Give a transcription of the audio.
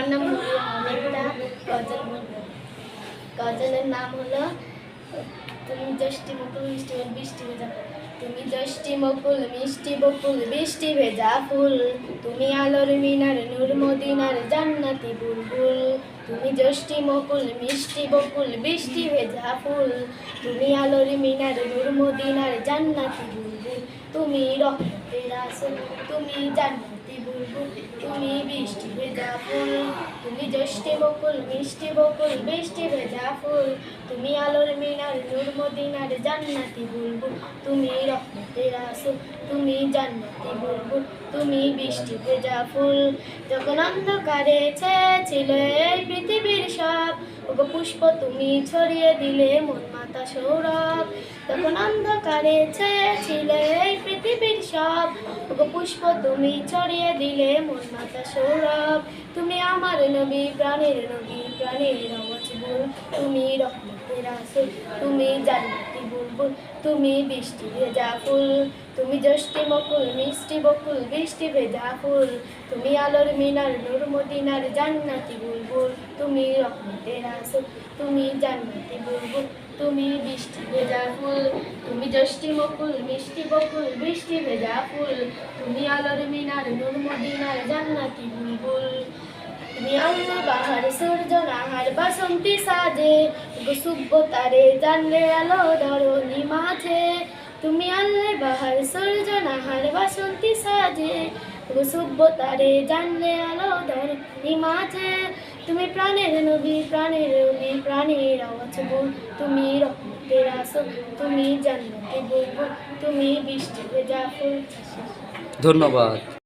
আমার নাম অনেকটা গজল বলবো। গজলের নাম হলো তুমি জ্যৈষ্ঠী মুকুল মিষ্টি বৃষ্টি ভেজা, তুমি জ্যৈষ্ঠী মুকুল মিষ্টি বকুল বৃষ্টি ভেজা ফুল, তুমি আলোর মিনার নূর মদিনার জান্নাতি বুলবুল, তুমি জ্যৈষ্ঠী মুকুল মিষ্টি বকুল বৃষ্টি ভেজা ফুল, তুমি আলোর মিনার নূর মদিনার জান্নাতি বুলবুল, তুমি রহমতের রাসূল, তুমি জান্নাতি বুলবুল, তুমি বৃষ্টি ভেজা ফুল, তুমি জ্যৈষ্ঠী বকুল মিষ্টি বকুল বৃষ্টি ভেজা ফুল, তুমি আলোর মিনার নূর মদিনার জান্নাতি বুলবুল, তুমি রহমতের রাসূল, তুমি জান্নাতি বুলবুল, তুমি বৃষ্টি ভেজা ফুল। যখন অন্ধকারে ছিল এই পৃথিবীর সব, ওগো পুষ্প তুমি ছড়িয়ে দিলে মন মাতা সৌরভ, তখন অন্ধকারে ছিল এই পৃথিবীর সব, ওগো পুষ্প তুমি ছড়িয়ে দিলে মন মাতা সৌরভ, তুমি আমার নবী প্রাণের রওয়াজবুল, তুমি রহমতের রাসূল, তুমি জান্নাতি বুলবুল, তুমি বৃষ্টি ভেজা ফুল, তুমি জ্যৈষ্ঠী মুকুল মিষ্টি বকুল বৃষ্টি ভেজা ফুল, তুমি আলোর মিনার নূর মদিনার জান্নাতি বুলবুল, তুমি রহমতের রাসূল, তুমি জান্নাতি বুলবুল, তুমি বৃষ্টি ভেজা ফুল, তুমি জ্যৈষ্ঠী মুকুল মিষ্টি বকুল বৃষ্টি ভেজা ফুল, তুমি আলোর মিনার নূর মদিনার জান্নাতি বুলবুল, তুমি আল্লাহ বাহার সূর্য নাহার বাসন্তী সাজে, গো সভ্যতারে জানলে আলো ধরণী মাঝে, তুমি আল্লাহ বাহার সূর্য নাহার বাসন্তী সাজে, গো সভ্যতারে জানলে আলো ধরণী মাঝে, তুমি প্রাণের নবী প্রাণের আওয়াজবুল, তুমি রহমতের রাসূল, তুমি জান্নাতি বুলবুল, তুমি বৃষ্টি ভেজা ফুল। ধন্যবাদ।